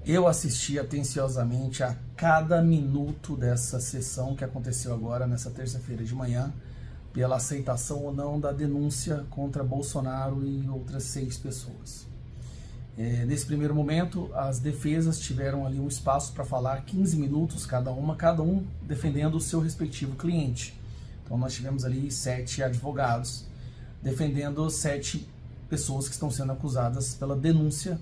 Eu assisti atenciosamente a cada minuto dessa sessão que aconteceu agora, nessa terça-feira de manhã, pela aceitação ou não da denúncia contra Bolsonaro e outras 6 pessoas. Nesse primeiro momento, as defesas tiveram ali um espaço para falar 15 minutos cada um defendendo o seu respectivo cliente. Então nós tivemos ali 7 advogados defendendo 7 pessoas que estão sendo acusadas pela denúncia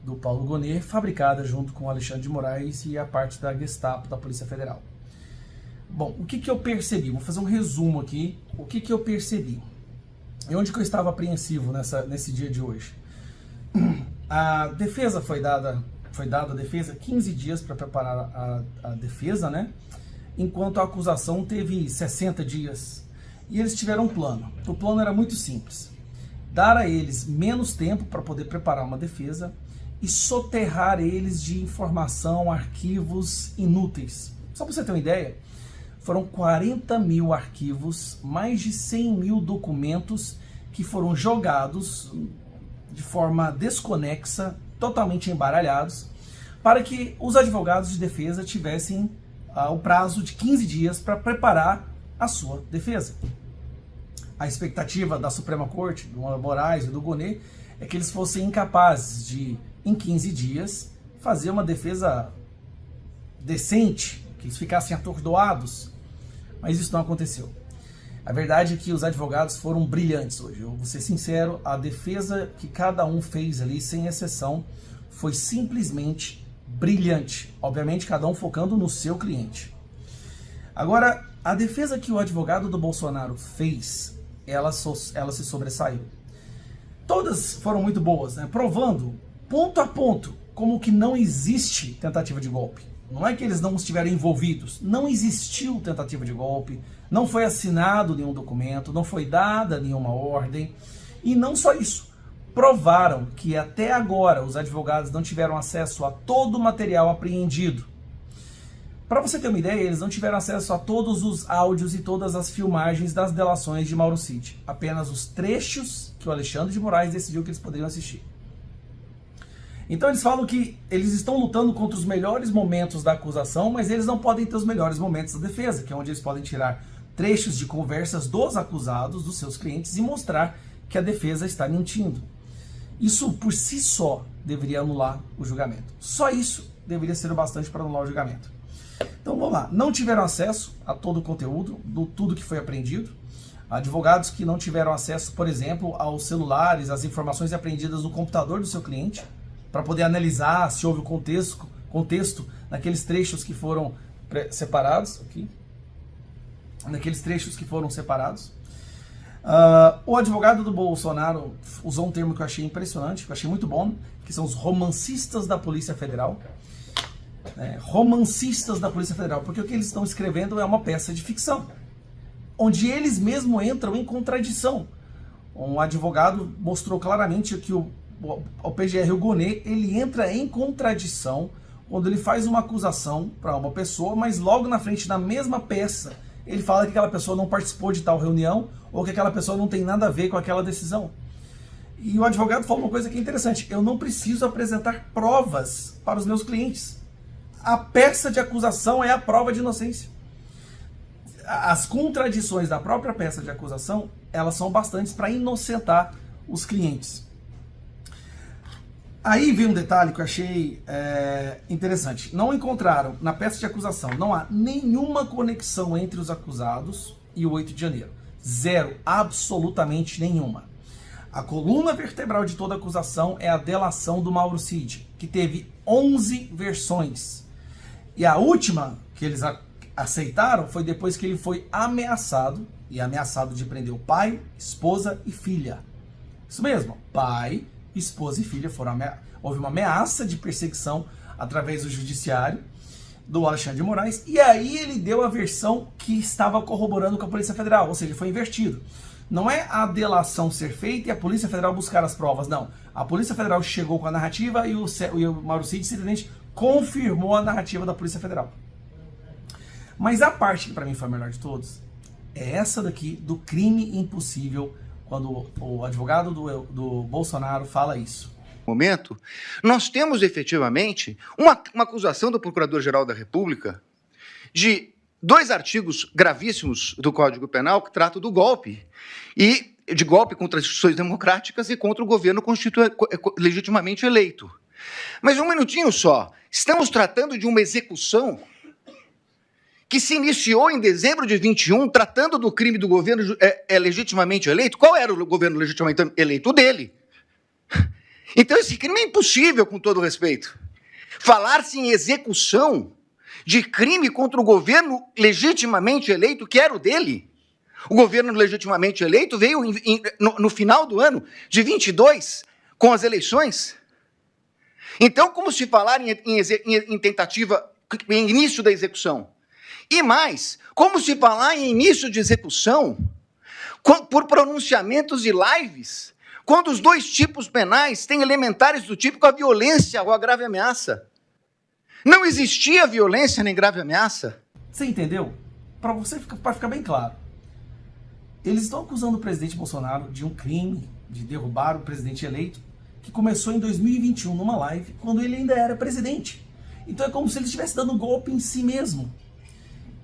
do Paulo Gonet, fabricada junto com o Alexandre de Moraes e a parte da Gestapo da Polícia Federal. Bom, o que eu percebi? Vou fazer um resumo aqui. O que eu percebi? E onde que eu estava apreensivo nesse dia de hoje? A defesa foi dada a defesa 15 dias para preparar a defesa, né? Enquanto a acusação teve 60 dias. E eles tiveram um plano. O plano era muito simples. Dar a eles menos tempo para poder preparar uma defesa e soterrar eles de informação, arquivos inúteis. Só para você ter uma ideia, foram 40 mil arquivos, mais de 100 mil documentos que foram jogados de forma desconexa, totalmente embaralhados, para que os advogados de defesa tivessem o prazo de 15 dias para preparar a sua defesa. A expectativa da Suprema Corte, do Moraes e do Gonet, é que eles fossem incapazes de, em 15 dias, fazer uma defesa decente, que eles ficassem atordoados, mas isso não aconteceu. A verdade é que os advogados foram brilhantes hoje. Eu vou ser sincero, a defesa que cada um fez ali, sem exceção, foi simplesmente brilhante. Obviamente, cada um focando no seu cliente. Agora, a defesa que o advogado do Bolsonaro fez, ela se sobressaiu. Todas foram muito boas, né? Provando, ponto a ponto, como que não existe tentativa de golpe. Não é que eles não estiveram envolvidos, não existiu tentativa de golpe, não foi assinado nenhum documento, não foi dada nenhuma ordem. E não só isso, provaram que até agora os advogados não tiveram acesso a todo o material apreendido. Para você ter uma ideia, eles não tiveram acesso a todos os áudios e todas as filmagens das delações de Mauro Cid. Apenas os trechos que o Alexandre de Moraes decidiu que eles poderiam assistir. Então eles falam que eles estão lutando contra os melhores momentos da acusação, mas eles não podem ter os melhores momentos da defesa, que é onde eles podem tirar trechos de conversas dos acusados, dos seus clientes, e mostrar que a defesa está mentindo. Isso por si só deveria anular o julgamento. Só isso deveria ser o bastante para anular o julgamento. Então vamos lá, não tiveram acesso a todo o conteúdo, tudo que foi apreendido. Advogados que não tiveram acesso, por exemplo, aos celulares, às informações apreendidas no computador do seu cliente, para poder analisar se houve o contexto naqueles trechos que foram separados. Aqui. Naqueles trechos que foram separados. O advogado do Bolsonaro usou um termo que eu achei impressionante, que eu achei muito bom, que são os romancistas da Polícia Federal. Romancistas da Polícia Federal, porque o que eles estão escrevendo é uma peça de ficção, onde eles mesmos entram em contradição. Um advogado mostrou claramente que o PGR, o Gonet, ele entra em contradição quando ele faz uma acusação para uma pessoa, mas logo na frente da mesma peça, ele fala que aquela pessoa não participou de tal reunião ou que aquela pessoa não tem nada a ver com aquela decisão. E o advogado falou uma coisa que é interessante: eu não preciso apresentar provas para os meus clientes. A peça de acusação é a prova de inocência. As contradições da própria peça de acusação, elas são bastantes para inocentar os clientes. Aí vem um detalhe que eu achei interessante. Não encontraram na peça de acusação, não há nenhuma conexão entre os acusados e o 8 de janeiro. Zero, absolutamente nenhuma. A coluna vertebral de toda acusação é a delação do Mauro Cid, que teve 11 versões. E a última que eles aceitaram foi depois que ele foi ameaçado, e ameaçado de prender o pai, esposa e filha. Isso mesmo, pai, esposa e filha foram houve uma ameaça de perseguição através do judiciário do Alexandre de Moraes, e aí ele deu a versão que estava corroborando com a Polícia Federal, ou seja, foi invertido. Não é a delação ser feita e a Polícia Federal buscar as provas, não. A Polícia Federal chegou com a narrativa e o Mauro Cid simplesmente confirmou a narrativa da Polícia Federal. Mas a parte que para mim foi a melhor de todos é essa daqui do crime impossível, quando o advogado do Bolsonaro fala isso. momento, nós temos efetivamente uma acusação do Procurador-Geral da República de 2 artigos gravíssimos do Código Penal que tratam do golpe, e de golpe contra as instituições democráticas e contra o governo legitimamente eleito. Mas um minutinho só, estamos tratando de uma execução que se iniciou em dezembro de 21, tratando do crime do governo legitimamente eleito. Qual era o governo legitimamente eleito? O dele. Então esse crime é impossível, com todo respeito. Falar-se em execução de crime contra o governo legitimamente eleito, que era o dele. O governo legitimamente eleito veio no final do ano de 22, com as eleições. Então, como se falar em tentativa, em início da execução? E mais, como se falar em início de execução por pronunciamentos e lives, quando os 2 tipos penais têm elementares do tipo a violência ou a grave ameaça? Não existia violência nem grave ameaça. Você entendeu? Para ficar bem claro. Eles estão acusando o presidente Bolsonaro de um crime, de derrubar o presidente eleito, que começou em 2021 numa live, quando ele ainda era presidente. Então é como se ele estivesse dando um golpe em si mesmo.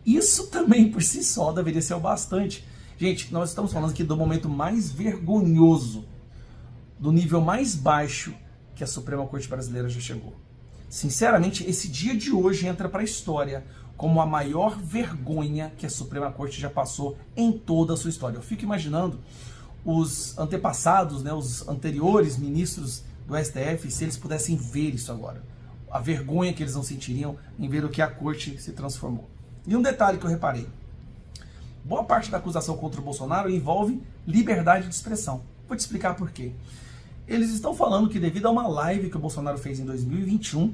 Isso também, por si só, deveria ser o bastante. Gente, nós estamos falando aqui do momento mais vergonhoso, do nível mais baixo que a Suprema Corte Brasileira já chegou. Sinceramente, esse dia de hoje entra para a história como a maior vergonha que a Suprema Corte já passou em toda a sua história. Eu fico imaginando os antepassados, né, os anteriores ministros do STF, se eles pudessem ver isso agora. A vergonha que eles não sentiriam em ver o que a Corte se transformou. E um detalhe que eu reparei. Boa parte da acusação contra o Bolsonaro envolve liberdade de expressão. Vou te explicar por quê. Eles estão falando que devido a uma live que o Bolsonaro fez em 2021,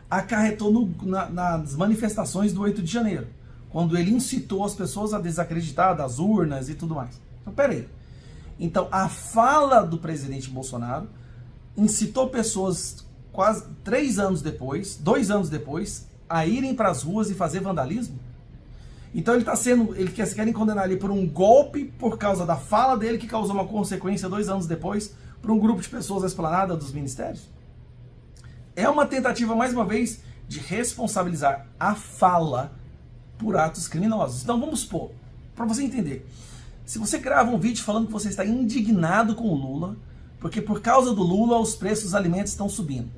acarretou nas manifestações do 8 de janeiro, quando ele incitou as pessoas a desacreditar das urnas e tudo mais. Então, peraí. Então, a fala do presidente Bolsonaro incitou pessoas quase 2 anos depois, a irem para as ruas e fazer vandalismo? Então eles querem condenar ele por um golpe por causa da fala dele, que causou uma consequência 2 anos depois, para um grupo de pessoas na esplanada dos ministérios? É uma tentativa, mais uma vez, de responsabilizar a fala por atos criminosos. Então vamos supor, para você entender, se você grava um vídeo falando que você está indignado com o Lula, porque por causa do Lula os preços dos alimentos estão subindo,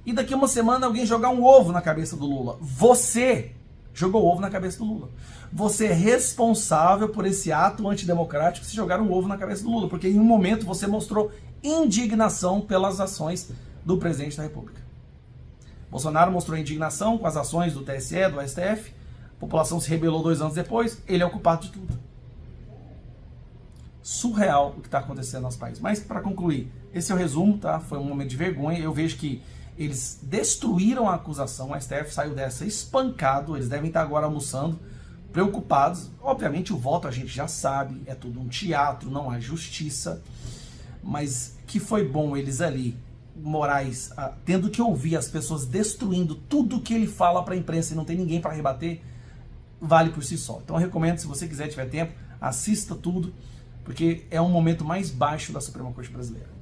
e daqui a uma semana alguém jogar um ovo na cabeça do Lula, você jogou ovo na cabeça do Lula. Você é responsável por esse ato antidemocrático se jogar um ovo na cabeça do Lula, porque em um momento você mostrou indignação pelas ações do presidente da República. Bolsonaro mostrou indignação com as ações do TSE, do STF, a população se rebelou 2 anos depois, ele é o culpado de tudo. Surreal o que está acontecendo no nosso país. Mas, para concluir, esse é o resumo, tá? Foi um momento de vergonha. Eu vejo que eles destruíram a acusação, o STF saiu dessa espancado, eles devem estar agora almoçando, preocupados. Obviamente o voto a gente já sabe, é tudo um teatro, não há justiça, mas que foi bom eles ali, Moraes, tendo que ouvir as pessoas destruindo tudo que ele fala para a imprensa e não tem ninguém para rebater, vale por si só. Então eu recomendo, se você quiser, tiver tempo, assista tudo, porque é um momento mais baixo da Suprema Corte Brasileira.